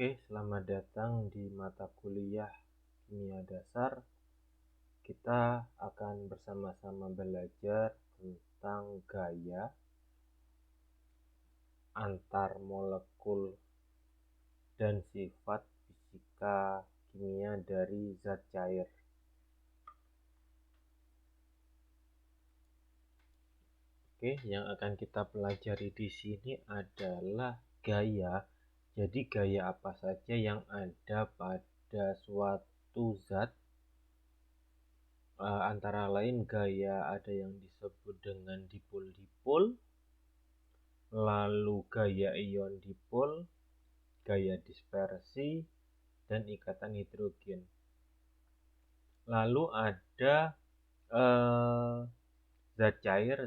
Oke, selamat datang di mata kuliah Kimia Dasar. Kita akan bersama-sama belajar tentang gaya antar molekul dan sifat fisika kimia dari zat cair. Oke, yang akan kita pelajari di sini adalah gaya. Jadi gaya apa saja yang ada pada suatu zat, antara lain gaya ada yang disebut dengan dipol-dipol, lalu gaya ion dipol, gaya dispersi, dan ikatan hidrogen. Lalu ada zat cair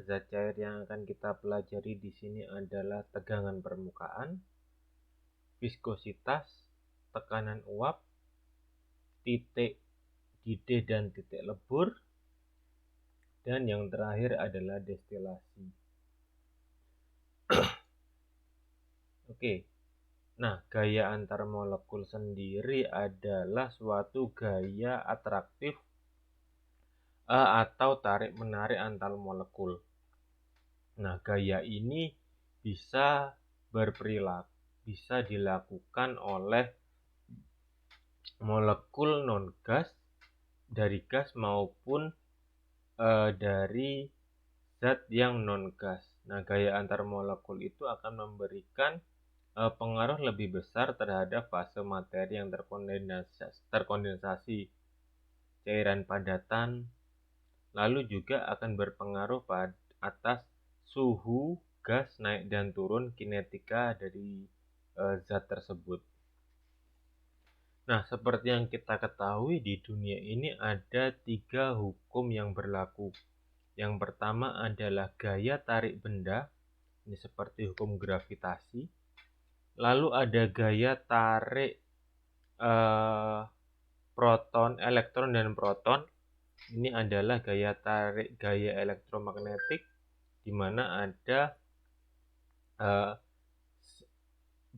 yang akan kita pelajari di sini adalah tegangan permukaan, viskositas, tekanan uap, titik didih dan titik lebur, dan yang terakhir adalah destilasi. Oke, nah gaya antar molekul sendiri adalah suatu gaya atraktif atau tarik-menarik antar molekul. Nah, gaya ini bisa dilakukan oleh molekul non-gas, dari gas maupun dari zat yang non-gas. Nah, gaya antar molekul itu akan memberikan pengaruh lebih besar terhadap fase materi yang terkondensasi, cairan padatan, lalu juga akan berpengaruh pada atas suhu gas naik dan turun kinetika dari zat tersebut. Nah, seperti yang kita ketahui di dunia ini ada 3 hukum yang berlaku. Yang pertama adalah gaya tarik benda, ini seperti hukum gravitasi. Lalu ada gaya tarik elektron dan proton. Ini adalah gaya elektromagnetik, di mana ada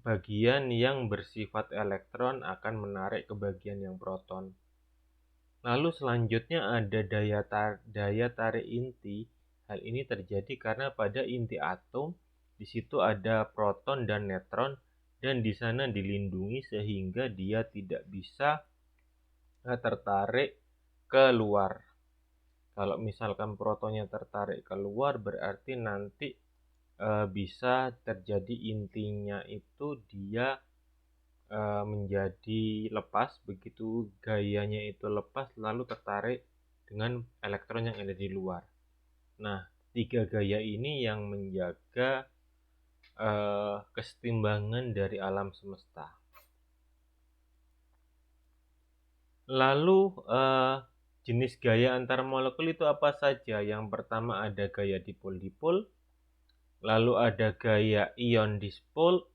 bagian yang bersifat elektron akan menarik ke bagian yang proton. Lalu selanjutnya ada daya tarik inti. Hal ini terjadi karena pada inti atom di situ ada proton dan neutron, dan di sana dilindungi sehingga dia tidak bisa tertarik keluar. Kalau misalkan protonnya tertarik keluar, berarti nanti bisa terjadi intinya itu dia menjadi lepas. Begitu gayanya itu lepas, lalu tertarik dengan elektron yang ada di luar. Nah, 3 gaya ini yang menjaga kesetimbangan dari alam semesta. Lalu jenis gaya antar molekul itu apa saja? Yang pertama ada gaya dipol-dipol, lalu ada gaya ion dipol,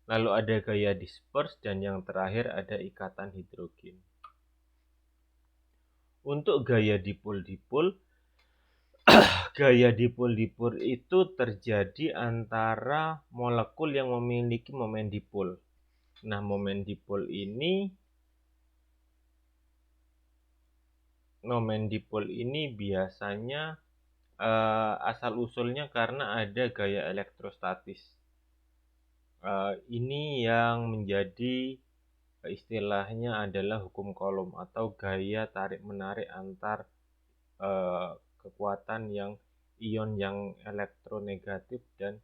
lalu ada gaya disperse, dan yang terakhir ada ikatan hidrogen. Untuk gaya dipol-dipol, gaya dipol-dipol itu terjadi antara molekul yang memiliki momen dipol. Nah, momen dipol ini biasanya asal-usulnya karena ada gaya elektrostatis. Ini yang menjadi istilahnya adalah hukum Coulomb atau gaya tarik-menarik antar kekuatan yang ion yang elektronegatif dan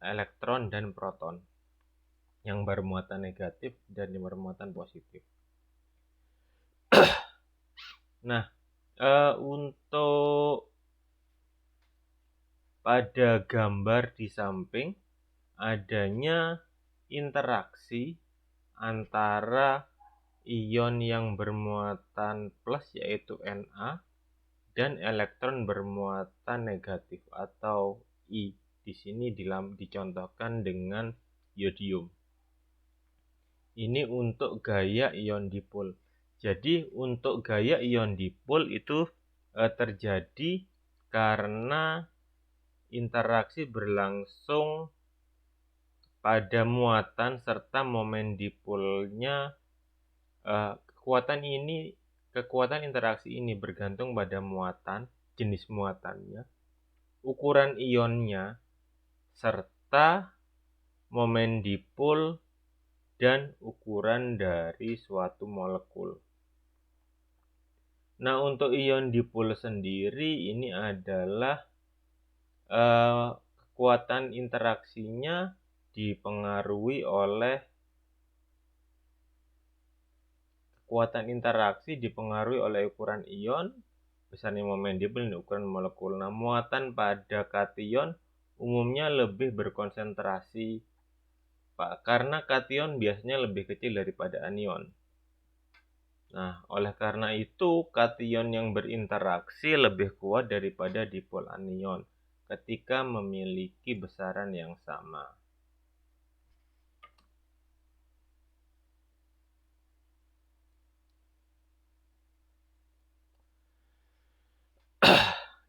elektron dan proton yang bermuatan negatif dan yang bermuatan positif. Nah, untuk pada gambar di samping adanya interaksi antara ion yang bermuatan plus yaitu Na dan elektron bermuatan negatif atau I. Di sini dicontohkan dengan yodium. Ini untuk gaya ion dipol. Jadi untuk gaya ion dipol itu terjadi karena interaksi berlangsung pada muatan serta momen dipolnya. Kekuatan interaksi ini bergantung pada muatan, jenis muatannya, ukuran ionnya, serta momen dipol dan ukuran dari suatu molekul. Nah, untuk ion dipol sendiri ini adalah kekuatan interaksinya dipengaruhi oleh ukuran ion, besarnya momen dipol dan ukuran molekul. Nah, muatan pada kation umumnya lebih berkonsentrasi karena kation biasanya lebih kecil daripada anion. Nah, oleh karena itu kation yang berinteraksi lebih kuat daripada dipol anion ketika memiliki besaran yang sama.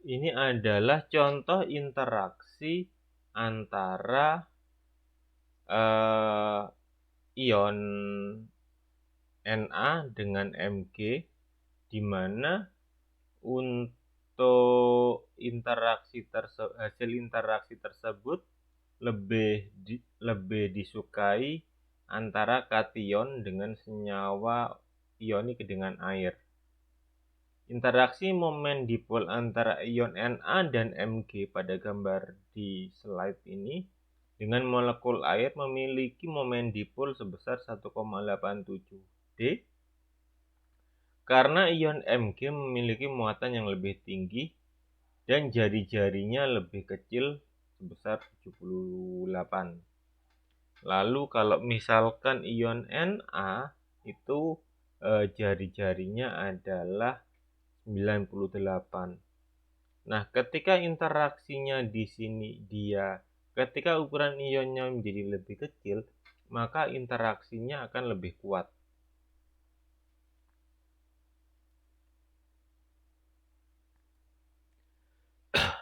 Ini adalah contoh interaksi antara ion Na dengan Mg, di mana untuk hasil interaksi tersebut lebih disukai antara kation dengan senyawa ionik dengan air. Interaksi momen dipol antara ion Na dan Mg pada gambar di slide ini dengan molekul air memiliki momen dipol sebesar 1,87 D karena ion Mg memiliki muatan yang lebih tinggi dan jari-jarinya lebih kecil sebesar 78. Lalu kalau misalkan ion Na itu jari-jarinya adalah 98. Nah, ketika interaksinya di sini ketika ukuran ionnya menjadi lebih kecil, maka interaksinya akan lebih kuat.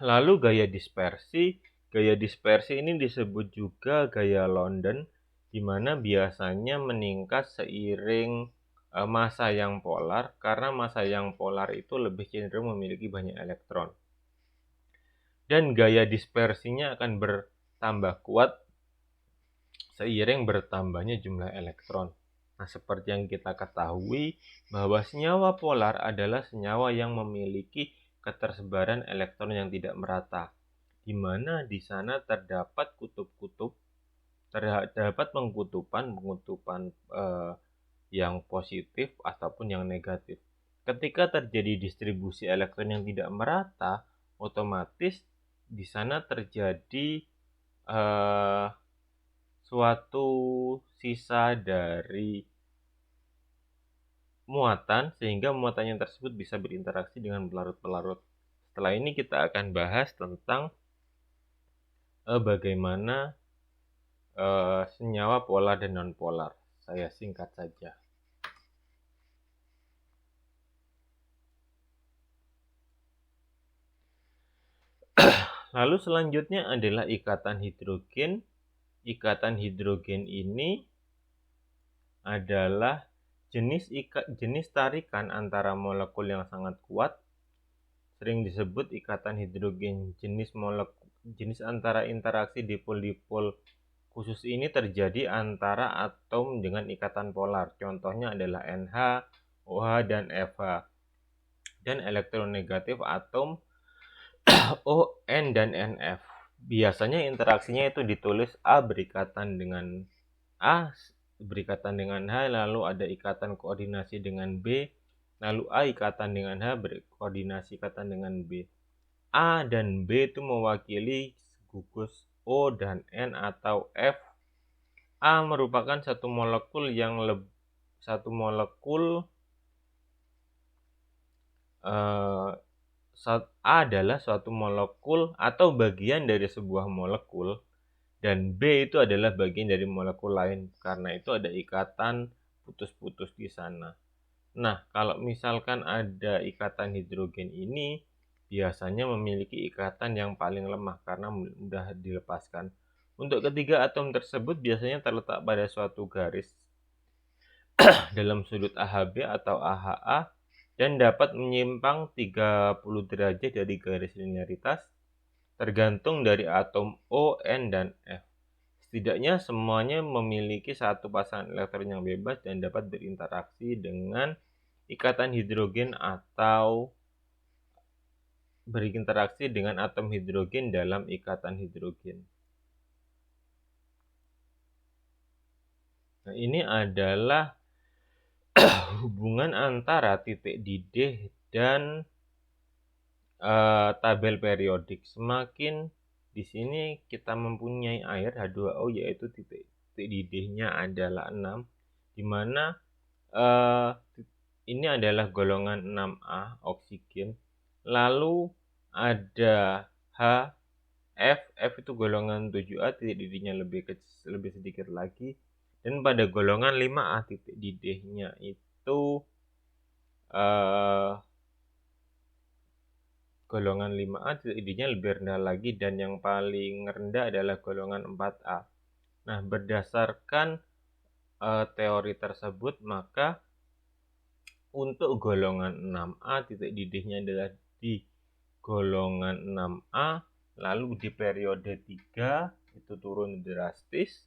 Lalu gaya dispersi ini disebut juga gaya London, di mana biasanya meningkat seiring massa yang polar, karena massa yang polar itu lebih cenderung memiliki banyak elektron. Dan gaya dispersinya akan bertambah kuat seiring bertambahnya jumlah elektron. Nah, seperti yang kita ketahui bahwa senyawa polar adalah senyawa yang memiliki ketersebaran elektron yang tidak merata, di mana di sana terdapat pengkutupan yang positif ataupun yang negatif. Ketika terjadi distribusi elektron yang tidak merata, otomatis di sana terjadi suatu sisa dari muatan sehingga muatannya tersebut bisa berinteraksi dengan pelarut-pelarut. Setelah ini kita akan bahas tentang bagaimana senyawa polar dan non-polar. Saya singkat saja. Lalu selanjutnya adalah ikatan hidrogen. Ikatan hidrogen ini adalah jenis tarikan antara molekul yang sangat kuat, sering disebut ikatan hidrogen. Jenis antara interaksi dipol-dipol khusus ini terjadi antara atom dengan ikatan polar. Contohnya adalah NH, OH, dan FH. Dan elektronegatif atom O, N, dan NF. Biasanya interaksinya itu ditulis A berikatan dengan A, berikatan dengan H, lalu ada ikatan koordinasi dengan B, lalu A ikatan dengan H, berkoordinasi ikatan dengan B. A dan B itu mewakili gugus O dan N atau F. A merupakan satu molekul A adalah suatu molekul atau bagian dari sebuah molekul, dan B itu adalah bagian dari molekul lain. Karena itu ada ikatan putus-putus di sana. Nah, kalau misalkan ada ikatan hidrogen ini biasanya memiliki ikatan yang paling lemah karena mudah dilepaskan. Untuk ketiga atom tersebut biasanya terletak pada suatu garis dalam sudut AHB atau AHA dan dapat menyimpang 30 derajat dari garis linearitas tergantung dari atom O, N, dan F. Setidaknya semuanya memiliki satu pasangan elektron yang bebas dan dapat berinteraksi dengan ikatan hidrogen atau berinteraksi dengan atom hidrogen dalam ikatan hidrogen. Nah, ini adalah hubungan antara titik didih dan tabel periodik. Semakin di sini kita mempunyai air H2O yaitu titik didihnya adalah 6, di mana ini adalah golongan 6A oksigen. Lalu ada H, F itu golongan 7A, titik didihnya lebih sedikit lagi. Dan pada golongan 5A titik didihnya itu golongan 5A titik didihnya lebih rendah lagi, dan yang paling rendah adalah golongan 4A. Nah, berdasarkan teori tersebut, maka untuk golongan 6A titik didihnya adalah di golongan 6A, lalu di periode 3 itu turun drastis,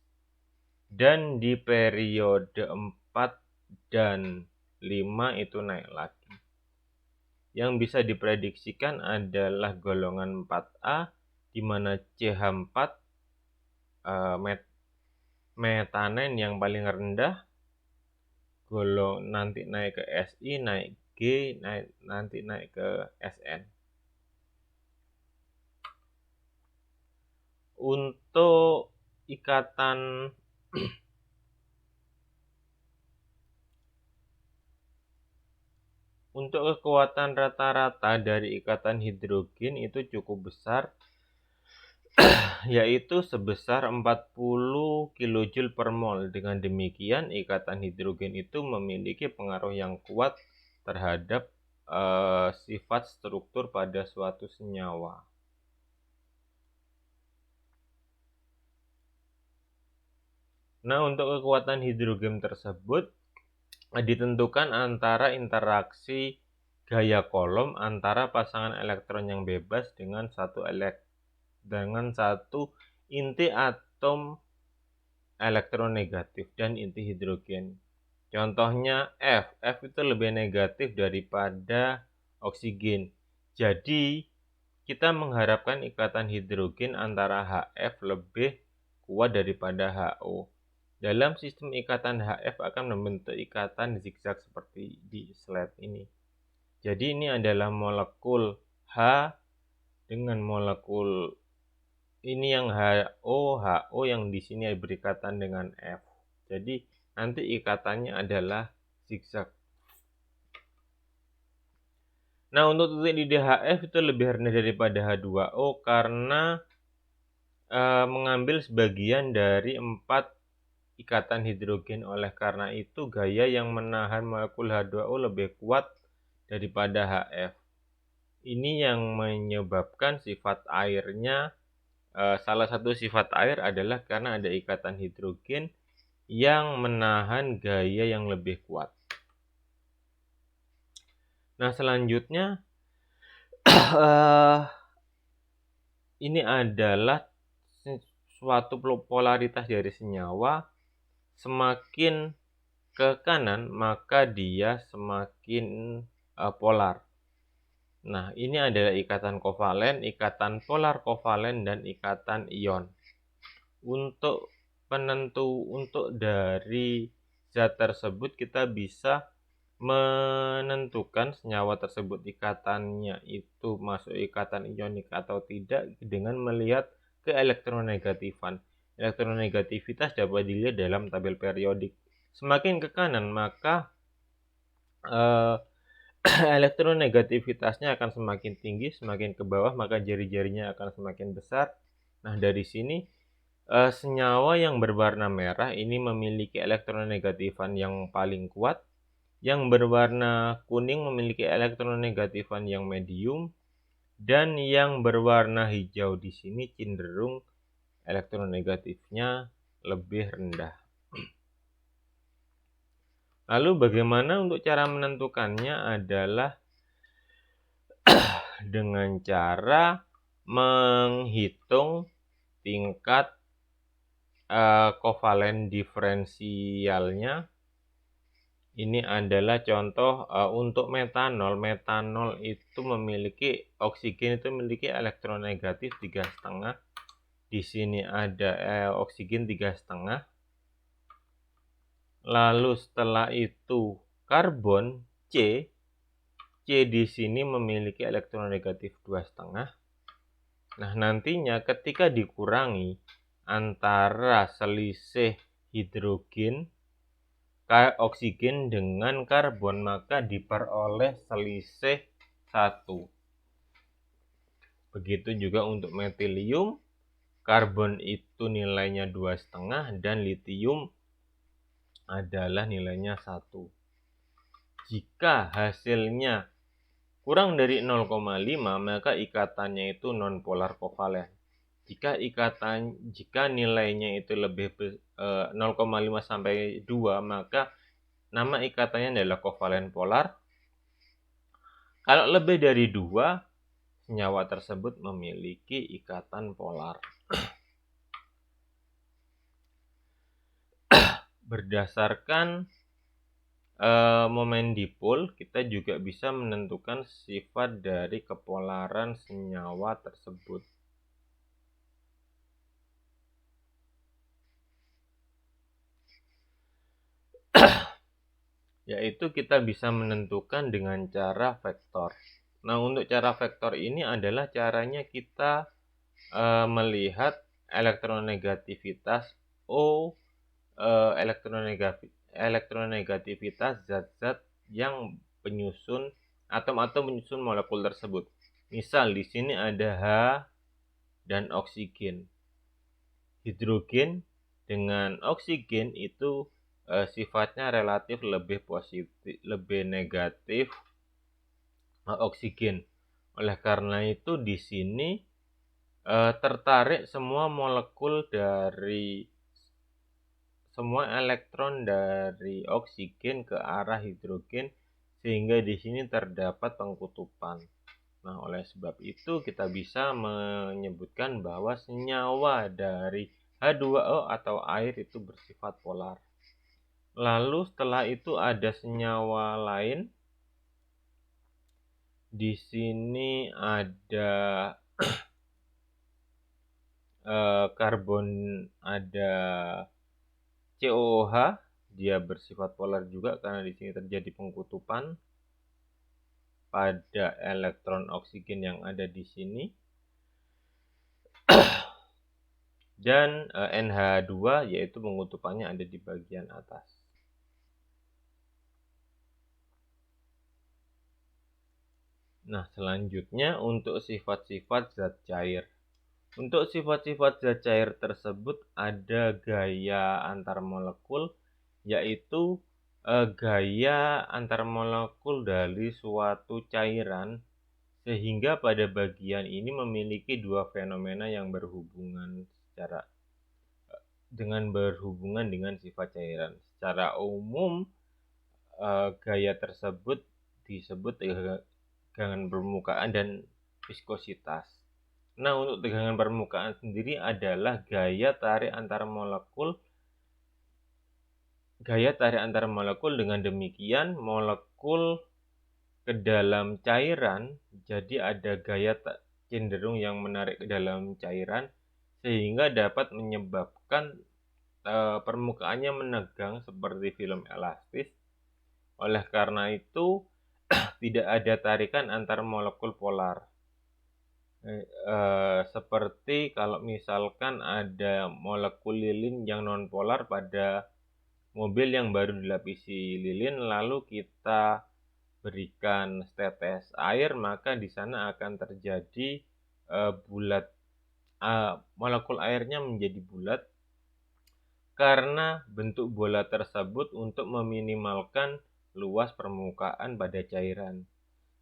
dan di periode 4 dan 5 itu naik lagi. Yang bisa diprediksikan adalah golongan 4A, di mana CH4 metanen yang paling rendah, nanti naik ke Si, naik G, nanti naik ke Sn. Untuk ikatan untuk kekuatan rata-rata dari ikatan hidrogen itu cukup besar, yaitu sebesar 40 kJ per mol. Dengan demikian, ikatan hidrogen itu memiliki pengaruh yang kuat terhadap sifat struktur pada suatu senyawa. Nah, untuk kekuatan hidrogen tersebut ditentukan antara interaksi gaya kolom antara pasangan elektron yang bebas dengan satu inti atom elektronegatif dan inti hidrogen. Contohnya F itu lebih negatif daripada oksigen. Jadi, kita mengharapkan ikatan hidrogen antara HF lebih kuat daripada HO. Dalam sistem ikatan, HF akan membentuk ikatan zigzag seperti di slide ini. Jadi ini adalah molekul H dengan molekul ini yang HO yang di sini berikatan dengan F. Jadi nanti ikatannya adalah zigzag. Nah, untuk titik didih HF itu lebih rendah daripada H2O karena mengambil sebagian dari 4 ikatan hidrogen. Oleh karena itu, gaya yang menahan molekul H2O lebih kuat daripada HF. Ini yang menyebabkan sifat airnya, salah satu sifat air adalah karena ada ikatan hidrogen yang menahan gaya yang lebih kuat. Nah, selanjutnya ini adalah suatu polaritas dari senyawa. Semakin ke kanan maka dia semakin polar. Nah, ini adalah ikatan kovalen, ikatan polar kovalen, dan ikatan ion. Untuk dari zat tersebut kita bisa menentukan senyawa tersebut ikatannya itu masuk ikatan ionik atau tidak dengan melihat ke elektronegatifan. Elektronegativitas dapat dilihat dalam tabel periodik. Semakin ke kanan maka elektronegativitasnya akan semakin tinggi, semakin ke bawah maka jari-jarinya akan semakin besar. Nah, dari sini senyawa yang berwarna merah ini memiliki elektronegatifan yang paling kuat, yang berwarna kuning memiliki elektronegatifan yang medium, dan yang berwarna hijau di sini cenderung elektronegatifnya lebih rendah. Lalu bagaimana untuk cara menentukannya adalah dengan cara menghitung tingkat kovalen diferensialnya. Ini adalah contoh untuk metanol. Metanol itu memiliki oksigen itu memiliki elektronegatif 3,5. Di sini ada oksigen 3,5. Lalu setelah itu karbon C di sini memiliki elektronegatif 2,5. Nah, nantinya ketika dikurangi antara selisih hidrogen oksigen dengan karbon, maka diperoleh selisih 1. Begitu juga untuk metilium, karbon itu nilainya 2,5 dan litium adalah nilainya 1. Jika hasilnya kurang dari 0,5, maka ikatannya itu nonpolar kovalen. Jika nilainya itu lebih 0,5 sampai 2, maka nama ikatannya adalah kovalen polar. Kalau lebih dari 2, senyawa tersebut memiliki ikatan polar. Berdasarkan momen dipol, kita juga bisa menentukan sifat dari kepolaran senyawa tersebut. Yaitu kita bisa menentukan dengan cara vektor. Nah, untuk cara vektor ini adalah caranya kita melihat elektronegativitas O, elektronegativitas zat-zat yang penyusun atom-atom penyusun molekul tersebut. Misal di sini ada H dan oksigen. Hidrogen dengan oksigen itu sifatnya relatif lebih positif, lebih negatif oksigen. Oleh karena itu di sini tertarik semua molekul dari semua elektron dari oksigen ke arah hidrogen, sehingga di sini terdapat pengkutupan. Nah, oleh sebab itu kita bisa menyebutkan bahwa senyawa dari H2O atau air itu bersifat polar. Lalu setelah itu ada senyawa lain. Di sini ada karbon, ada COOH, dia bersifat polar juga karena di sini terjadi pengkutupan pada elektron oksigen yang ada di sini. Dan NH2 yaitu pengkutupannya ada di bagian atas. Nah, selanjutnya untuk sifat-sifat zat cair. Untuk sifat-sifat zat cair tersebut ada gaya antar molekul, yaitu gaya antar molekul dari suatu cairan, sehingga pada bagian ini memiliki dua fenomena yang berhubungan dengan sifat cairan. Secara umum gaya tersebut disebut tegangan permukaan dan viskositas. Nah, untuk tegangan permukaan sendiri adalah gaya tarik antar molekul. Dengan demikian molekul ke dalam cairan, jadi ada gaya cenderung yang menarik ke dalam cairan, sehingga dapat menyebabkan permukaannya menegang seperti film elastis. Oleh karena itu tidak ada tarikan antar molekul polar. Seperti kalau misalkan ada molekul lilin yang nonpolar pada mobil yang baru dilapisi lilin, lalu kita berikan setetes air, maka di sana akan terjadi molekul airnya menjadi bulat karena bentuk bola tersebut untuk meminimalkan luas permukaan pada cairan.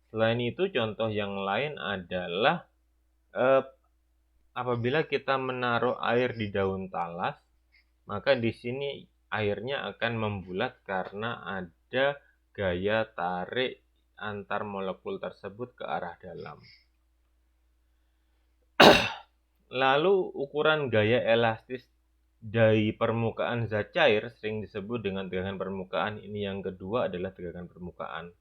Selain itu, contoh yang lain adalah apabila kita menaruh air di daun talas, maka di sini airnya akan membulat karena ada gaya tarik antar molekul tersebut ke arah dalam. Lalu ukuran gaya elastis dari permukaan zat cair sering disebut dengan tegangan permukaan. Ini yang kedua adalah tegangan permukaan.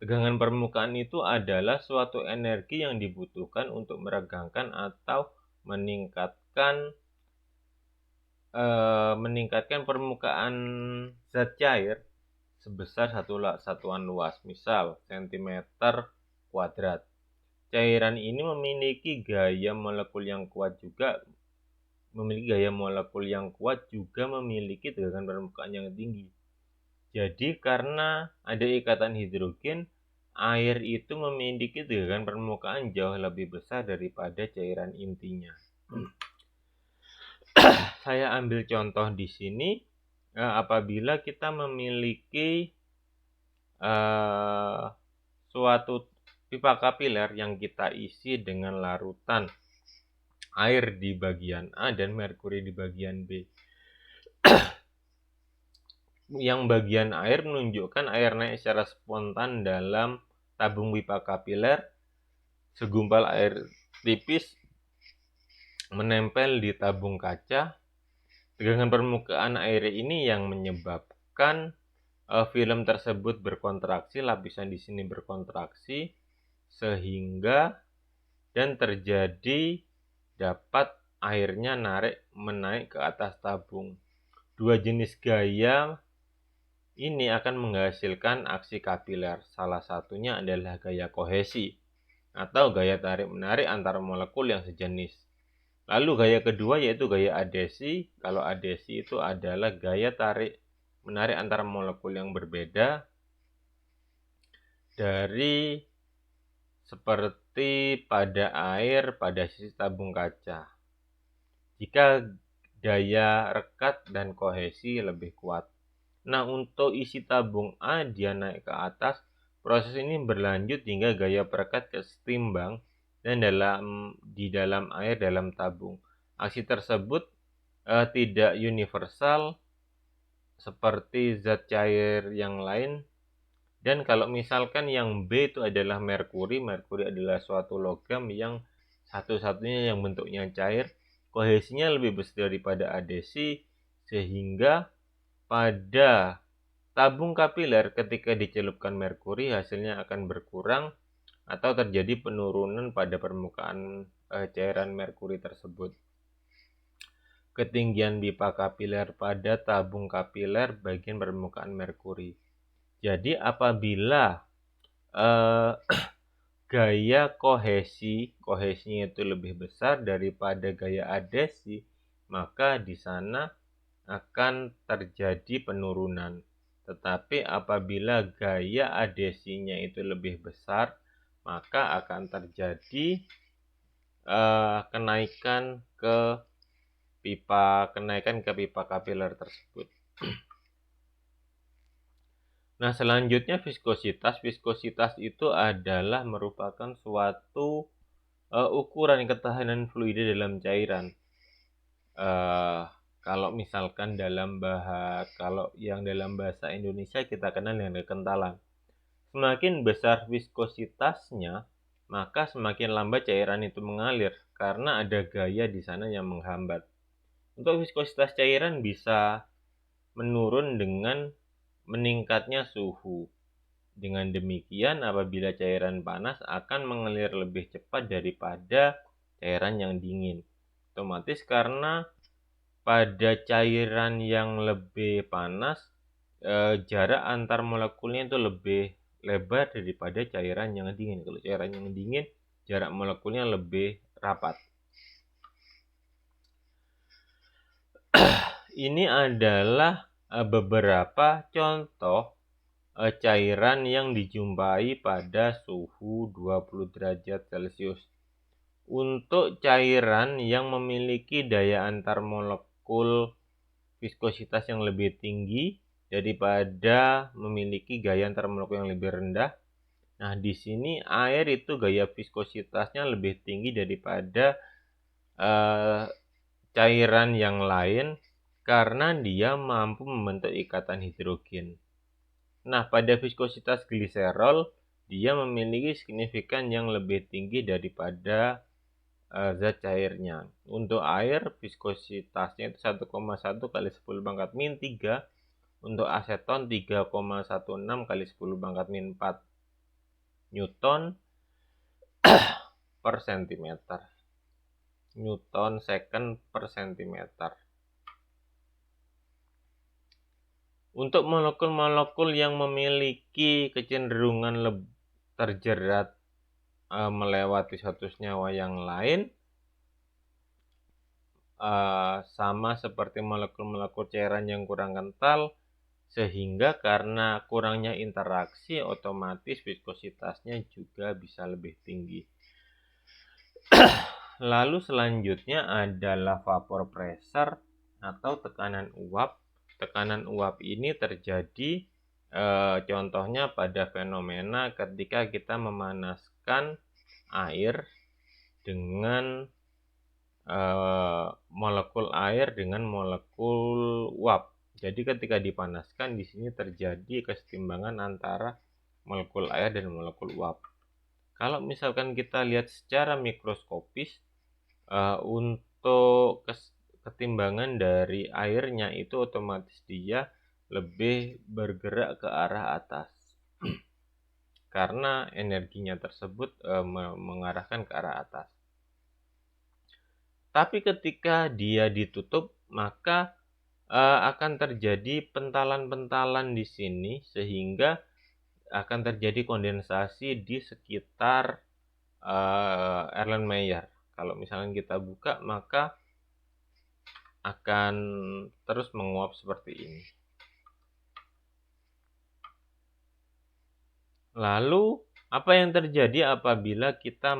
Tegangan permukaan itu adalah suatu energi yang dibutuhkan untuk meregangkan atau meningkatkan permukaan zat cair sebesar satu satuan luas, misal cm kuadrat. Cairan ini memiliki gaya molekul yang kuat juga memiliki tegangan permukaan yang tinggi. Jadi karena ada ikatan hidrogen, air itu memiliki tegangan permukaan jauh lebih besar daripada cairan intinya. Saya ambil contoh di sini, apabila kita memiliki suatu pipa kapiler yang kita isi dengan larutan air di bagian A dan merkuri di bagian B. Yang bagian air menunjukkan air naik secara spontan dalam tabung pipa kapiler. Segumpal air tipis menempel di tabung kaca. Tegangan permukaan air ini yang menyebabkan film tersebut berkontraksi, lapisan di sini berkontraksi sehingga dan terjadi dapat airnya menaik ke atas tabung. Dua jenis gaya ini akan menghasilkan aksi kapiler. Salah satunya adalah gaya kohesi atau gaya tarik-menarik antar molekul yang sejenis. Lalu gaya kedua yaitu gaya adhesi. Kalau adhesi itu adalah gaya tarik-menarik antar molekul yang berbeda dari seperti pada air pada sisi tabung kaca. Jika daya rekat dan kohesi lebih kuat. Nah, untuk isi tabung A dia naik ke atas. Proses ini berlanjut hingga gaya perekat kesetimbang dan di dalam air dalam tabung. Aksi tersebut tidak universal seperti zat cair yang lain. Dan kalau misalkan yang B itu adalah merkuri adalah suatu logam yang satu-satunya yang bentuknya cair, kohesinya lebih besar daripada adhesi, sehingga pada tabung kapiler ketika dicelupkan merkuri hasilnya akan berkurang atau terjadi penurunan pada permukaan cairan merkuri tersebut. Ketinggian pipa kapiler pada tabung kapiler bagian permukaan merkuri. Jadi apabila gaya kohesinya itu lebih besar daripada gaya adhesi, maka di sana akan terjadi penurunan. Tetapi apabila gaya adhesinya itu lebih besar, maka akan terjadi kenaikan ke pipa kapiler tersebut. Nah, selanjutnya viskositas. Viskositas itu adalah merupakan suatu ukuran ketahanan fluida dalam cairan. Kalau misalkan kalau yang dalam bahasa Indonesia kita kenal dengan kekentalan. Semakin besar viskositasnya, maka semakin lambat cairan itu mengalir karena ada gaya di sana yang menghambat. Untuk viskositas cairan bisa menurun dengan meningkatnya suhu. Dengan demikian, apabila cairan panas akan mengalir lebih cepat daripada cairan yang dingin. Otomatis karena pada cairan yang lebih panas, jarak antar molekulnya itu lebih lebar daripada cairan yang dingin. Kalau cairan yang dingin, jarak molekulnya lebih rapat. Ini adalah beberapa contoh cairan yang dijumpai pada suhu 20 derajat Celcius. Untuk cairan yang memiliki daya antar molekul viskositas yang lebih tinggi daripada memiliki gaya antar molekul yang lebih rendah. Nah, di sini air itu gaya viskositasnya lebih tinggi daripada cairan yang lain karena dia mampu membentuk ikatan hidrogen. Nah, pada viskositas gliserol, dia memiliki signifikan yang lebih tinggi daripada zat cairnya. Untuk air, viskositasnya itu 1,1 kali 10 pangkat min 3. Untuk aseton 3,16 kali 10 pangkat min 4 Newton per sentimeter. Newton second per sentimeter. Untuk molekul-molekul yang memiliki kecenderungan terjerat melewati satu senyawa yang lain, sama seperti molekul-molekul cairan yang kurang kental, sehingga karena kurangnya interaksi otomatis viskositasnya juga bisa lebih tinggi. Lalu selanjutnya adalah vapor pressure atau tekanan uap. Tekanan uap ini terjadi contohnya pada fenomena ketika kita memanaskan air dengan molekul air dengan molekul uap. Jadi ketika dipanaskan di sini terjadi kesetimbangan antara molekul air dan molekul uap. Kalau misalkan kita lihat secara mikroskopis, untuk ketimbangan dari airnya itu otomatis dia lebih bergerak ke arah atas karena energinya tersebut mengarahkan ke arah atas. Tapi ketika dia ditutup, maka akan terjadi pentalan-pentalan di sini sehingga akan terjadi kondensasi di sekitar Erlenmeyer. Kalau misalnya kita buka, maka akan terus menguap seperti ini. Lalu, apa yang terjadi apabila kita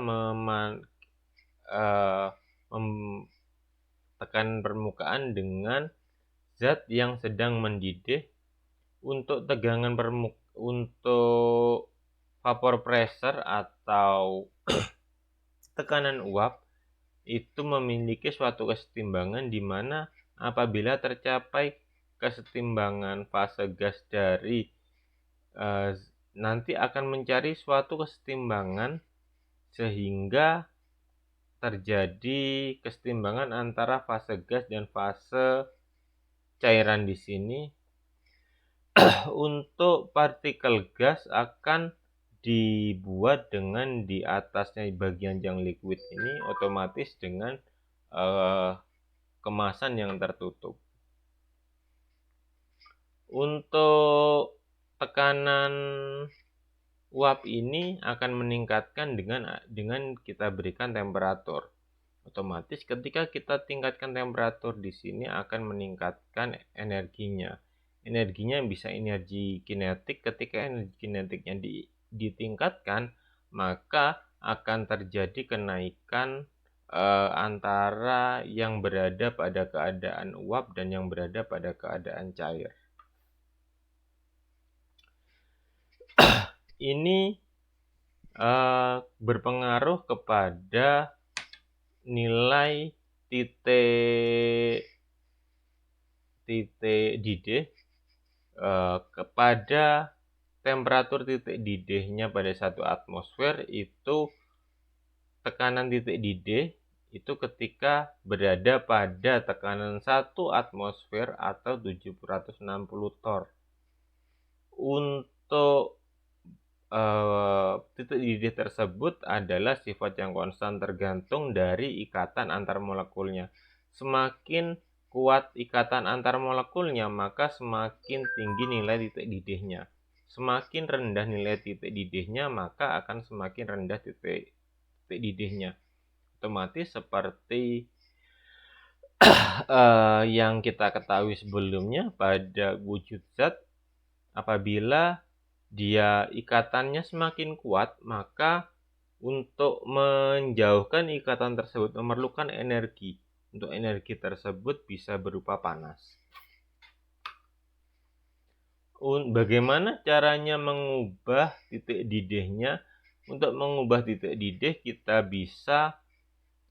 tekan permukaan dengan zat yang sedang mendidih? Untuk tegangan untuk vapor pressure atau tekanan uap itu memiliki suatu kesetimbangan di mana apabila tercapai kesetimbangan fase gas dari nanti akan mencari suatu kesetimbangan sehingga terjadi kesetimbangan antara fase gas dan fase cairan di sini. Untuk partikel gas akan dibuat dengan di atasnya bagian yang liquid ini otomatis dengan kemasan yang tertutup. Untuk tekanan uap ini akan meningkatkan dengan kita berikan temperatur. Otomatis ketika kita tingkatkan temperatur di sini akan meningkatkan energinya. Energinya bisa energi kinetik. Ketika energi kinetiknya ditingkatkan, maka akan terjadi kenaikan antara yang berada pada keadaan uap dan yang berada pada keadaan cair. Ini berpengaruh kepada nilai titik didih kepada temperatur titik didihnya pada 1 atmosfer itu tekanan titik didih itu ketika berada pada tekanan 1 atmosfer atau 760 torr. Untuk titik didih tersebut adalah sifat yang konstan tergantung dari ikatan antar molekulnya. Semakin kuat ikatan antar molekulnya, maka semakin tinggi nilai titik didihnya. Semakin rendah nilai titik didihnya, maka akan semakin rendah titik didihnya. Otomatis seperti yang kita ketahui sebelumnya pada wujud zat, apabila dia ikatannya semakin kuat, maka untuk menjauhkan ikatan tersebut memerlukan energi. Untuk energi tersebut bisa berupa panas. Bagaimana caranya mengubah titik didihnya? Untuk mengubah titik didih kita bisa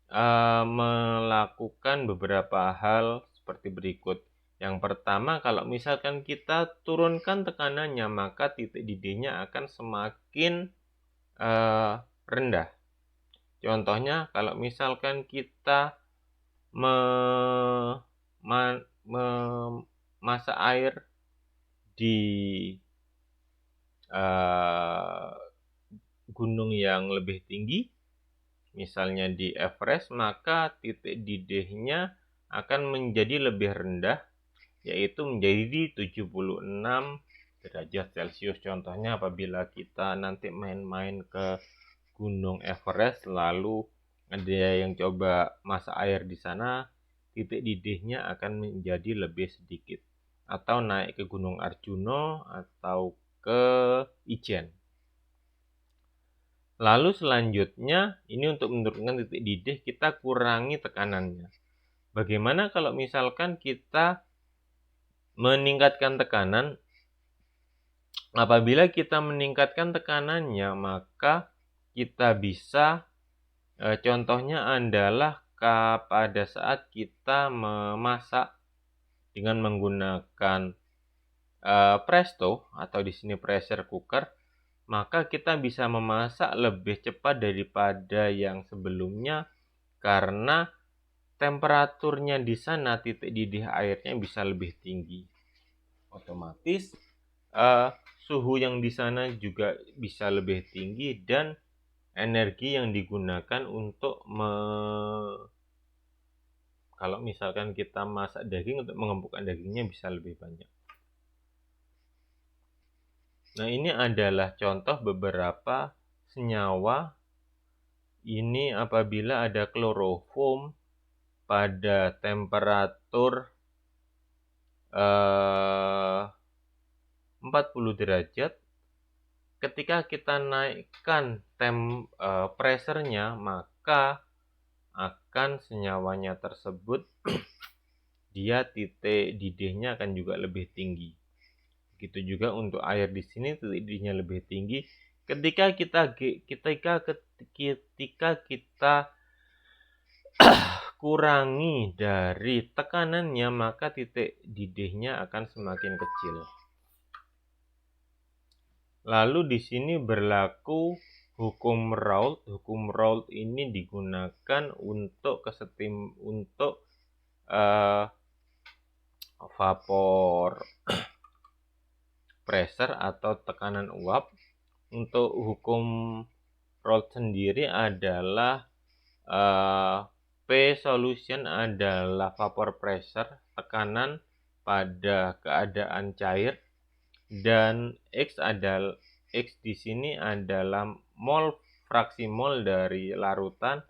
melakukan beberapa hal seperti berikut. Yang pertama, kalau misalkan kita turunkan tekanannya, maka titik didihnya akan semakin rendah. Contohnya, kalau misalkan kita memasak air di gunung yang lebih tinggi, misalnya di Everest, maka titik didihnya akan menjadi lebih rendah, yaitu menjadi 76 derajat Celcius. Contohnya apabila kita nanti main-main ke Gunung Everest, lalu ada yang coba masak air di sana, titik didihnya akan menjadi lebih sedikit. Atau naik ke Gunung Arjuna atau ke Ijen. Lalu selanjutnya, ini untuk menurunkan titik didih, kita kurangi tekanannya. Bagaimana kalau misalkan kita meningkatkan tekanan? Apabila kita meningkatkan tekanannya, maka kita bisa, contohnya adalah pada saat kita memasak dengan menggunakan presto atau di sini pressure cooker, maka kita bisa memasak lebih cepat daripada yang sebelumnya karena temperaturnya di sana, titik didih airnya bisa lebih tinggi. Otomatis suhu yang di sana juga bisa lebih tinggi dan energi yang digunakan untuk kalau misalkan kita masak daging, untuk mengempukkan dagingnya bisa lebih banyak. Nah, ini adalah contoh beberapa senyawa. Ini apabila ada kloroform pada temperatur 40 derajat, ketika kita naikkan pressure-nya, maka akan senyawanya tersebut dia titik didihnya akan juga lebih tinggi. Begitu juga untuk air di sini, titik didihnya lebih tinggi. Ketika kita kurangi dari tekanannya, maka titik didihnya akan semakin kecil. Lalu di sini berlaku hukum Raoult. Hukum Raoult ini digunakan untuk vapor pressure atau tekanan uap. Untuk hukum Raoult sendiri adalah P solution adalah vapor pressure, tekanan pada keadaan cair, dan X di sini adalah mol, fraksi mol dari larutan,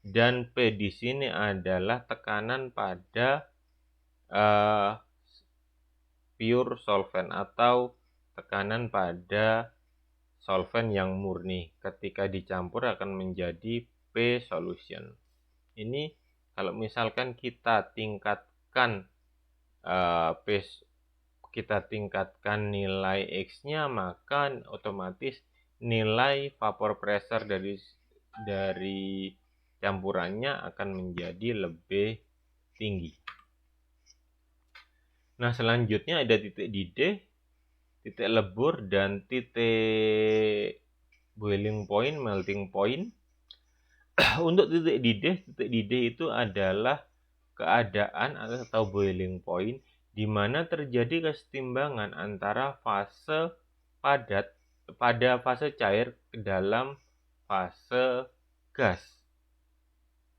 dan P di sini adalah tekanan pada pure solvent atau tekanan pada solvent yang murni. Ketika dicampur akan menjadi P solution. Ini kalau misalkan kita tingkatkan nilai X-nya, maka otomatis nilai vapor pressure dari campurannya akan menjadi lebih tinggi. Nah, selanjutnya ada titik didih, titik lebur, dan titik boiling point, melting point. Untuk titik didih itu adalah keadaan atau boiling point di mana terjadi kesetimbangan antara fase padat pada fase cair ke dalam fase gas.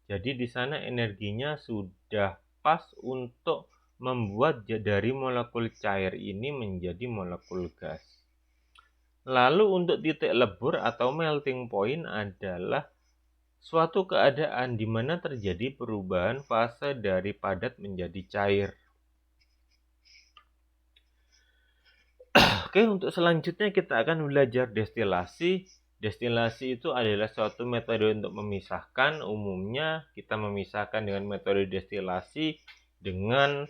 Jadi di sana energinya sudah pas untuk membuat dari molekul cair ini menjadi molekul gas. Lalu untuk titik lebur atau melting point adalah suatu keadaan di mana terjadi perubahan fase dari padat menjadi cair. Oke, untuk selanjutnya kita akan belajar destilasi. Destilasi itu adalah suatu metode untuk memisahkan. Umumnya kita memisahkan dengan metode destilasi dengan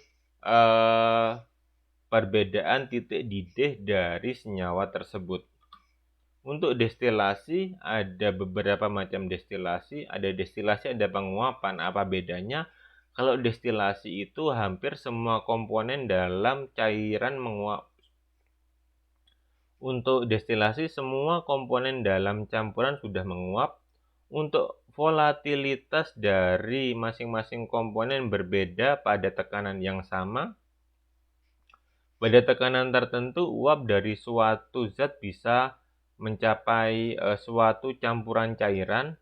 perbedaan titik didih dari senyawa tersebut. Untuk destilasi ada beberapa macam destilasi, ada penguapan. Apa bedanya? Kalau destilasi itu hampir semua komponen dalam cairan menguap. Untuk destilasi semua komponen dalam campuran sudah menguap. Untuk volatilitas dari masing-masing komponen berbeda pada tekanan yang sama. Pada tekanan tertentu, uap dari suatu zat bisa mencapai suatu campuran cairan.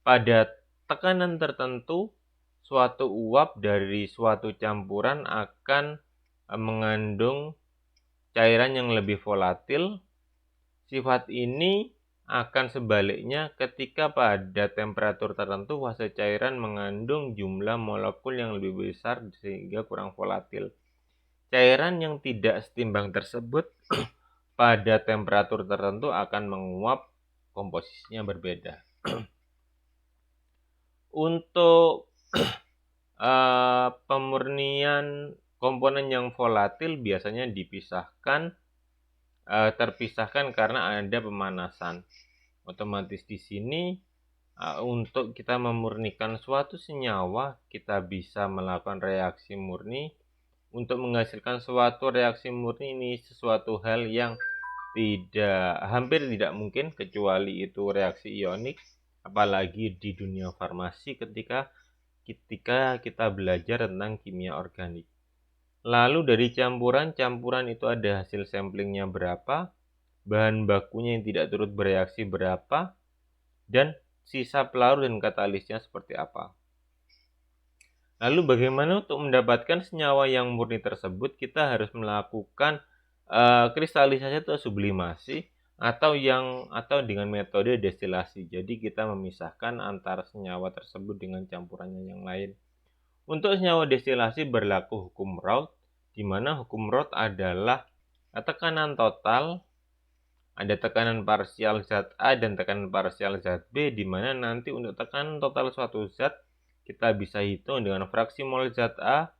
Pada tekanan tertentu, suatu uap dari suatu campuran akan mengandung cairan yang lebih volatil. Sifat ini akan sebaliknya ketika pada temperatur tertentu fase cairan mengandung jumlah molekul yang lebih besar sehingga kurang volatil. Cairan yang tidak setimbang tersebut pada temperatur tertentu akan menguap, komposisinya berbeda. Untuk pemurnian komponen yang volatil biasanya terpisahkan karena ada pemanasan. Otomatis di sini untuk kita memurnikan suatu senyawa, kita bisa melakukan reaksi murni. Untuk menghasilkan suatu reaksi murni ini sesuatu hal yang hampir tidak mungkin kecuali itu reaksi ionik, apalagi di dunia farmasi ketika kita belajar tentang kimia organik. Lalu dari campuran itu ada hasil samplingnya berapa, bahan bakunya yang tidak turut bereaksi berapa, dan sisa pelarut dan katalisnya seperti apa. Lalu bagaimana untuk mendapatkan senyawa yang murni tersebut? Kita harus melakukan kristalisasi atau sublimasi atau dengan metode destilasi. Jadi kita memisahkan antara senyawa tersebut dengan campurannya yang lain. Untuk senyawa destilasi berlaku hukum Raoult, di mana hukum Raoult adalah tekanan total, ada tekanan parsial zat A dan tekanan parsial zat B, di mana nanti untuk tekanan total suatu zat kita bisa hitung dengan fraksi mol zat A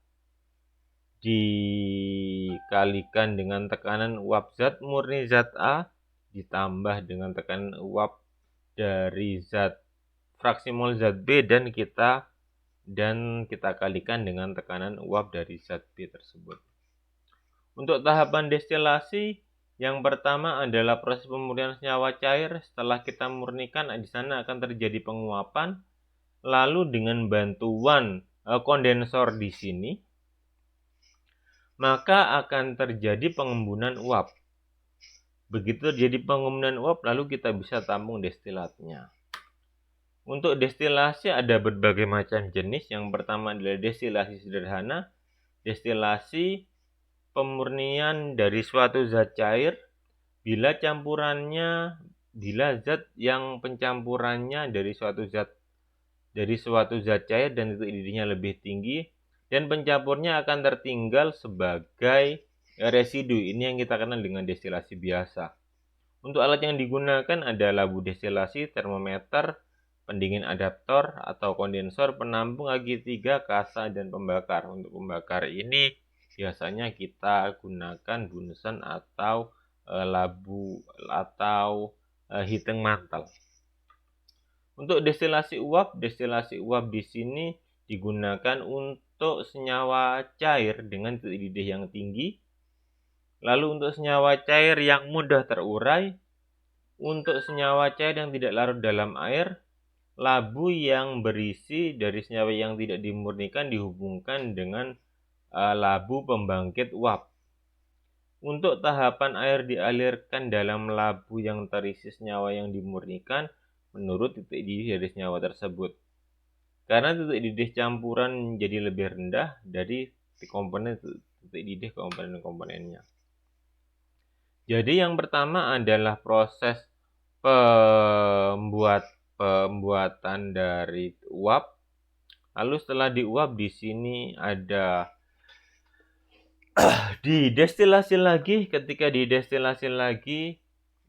dikalikan dengan tekanan uap zat murni zat A ditambah dengan tekanan uap dari zat fraksi mol zat B dan kita kalikan dengan tekanan uap dari zat B tersebut. Untuk tahapan destilasi, yang pertama adalah proses pemurnian senyawa cair. Setelah kita murnikan, di sana akan terjadi penguapan. Lalu dengan bantuan kondensor di sini, maka akan terjadi pengembunan uap. Begitu terjadi pengembunan uap, lalu kita bisa tampung destilatnya. Untuk destilasi ada berbagai macam jenis. Yang pertama adalah destilasi sederhana, destilasi pemurnian dari suatu zat cair bila zat yang pencampurannya dari suatu zat cair dan titik didihnya lebih tinggi dan pencampurnya akan tertinggal sebagai residu. Ini yang kita kenal dengan destilasi biasa. Untuk alat yang digunakan ada labu destilasi, termometer, pendingin adaptor atau kondensor, penampung AG3, kasa, dan pembakar. Untuk pembakar ini biasanya kita gunakan Bunsen atau labu atau hitung mantel. Untuk destilasi uap di sini digunakan untuk senyawa cair dengan titik didih yang tinggi. Lalu untuk senyawa cair yang mudah terurai, untuk senyawa cair yang tidak larut dalam air, labu yang berisi dari senyawa yang tidak dimurnikan dihubungkan dengan labu pembangkit uap. Untuk tahapan air dialirkan dalam labu yang terisi senyawa yang dimurnikan menurut titik didih dari senyawa tersebut. Karena titik didih campuran jadi lebih rendah dari komponen titik didih komponen-komponennya. Jadi yang pertama adalah proses pembuatan dari uap. Lalu setelah diuap di sini ada didestilasi lagi. Ketika didestilasi lagi,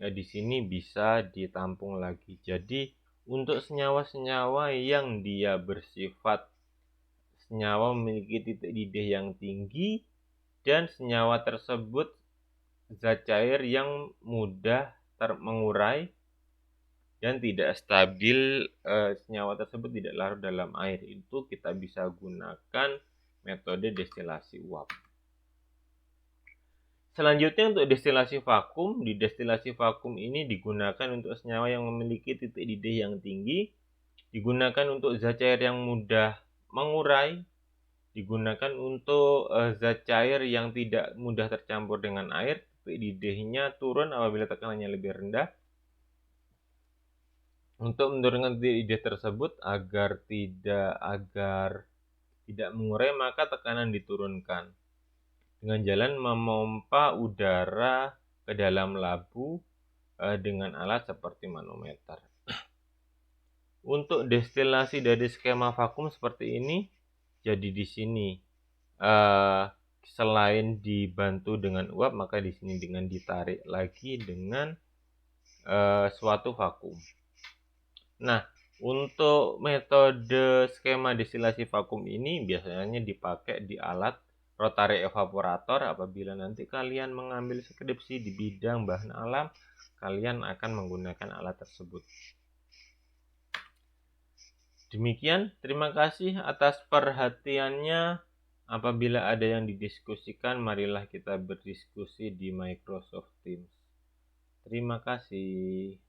ya di sini bisa ditampung lagi. Jadi untuk senyawa-senyawa yang dia bersifat senyawa memiliki titik didih yang tinggi dan senyawa tersebut zat cair yang mudah mengurai dan tidak stabil, senyawa tersebut tidak larut dalam air. Itu kita bisa gunakan metode destilasi uap. Selanjutnya untuk destilasi vakum. Di destilasi vakum ini digunakan untuk senyawa yang memiliki titik didih yang tinggi, digunakan untuk zat cair yang mudah mengurai, digunakan untuk zat cair yang tidak mudah tercampur dengan air, titik didihnya turun apabila tekanannya lebih rendah. Untuk menurunkan titik didih tersebut agar tidak mengurai, maka tekanan diturunkan dengan jalan memompa udara ke dalam labu dengan alat seperti manometer. Untuk destilasi dari skema vakum seperti ini, jadi di sini selain dibantu dengan uap, maka di sini dengan ditarik lagi dengan suatu vakum. Nah, untuk metode skema destilasi vakum ini biasanya dipakai di alat rotary evaporator. Apabila nanti kalian mengambil skripsi di bidang bahan alam, kalian akan menggunakan alat tersebut. Demikian, terima kasih atas perhatiannya. Apabila ada yang didiskusikan, marilah kita berdiskusi di Microsoft Teams. Terima kasih.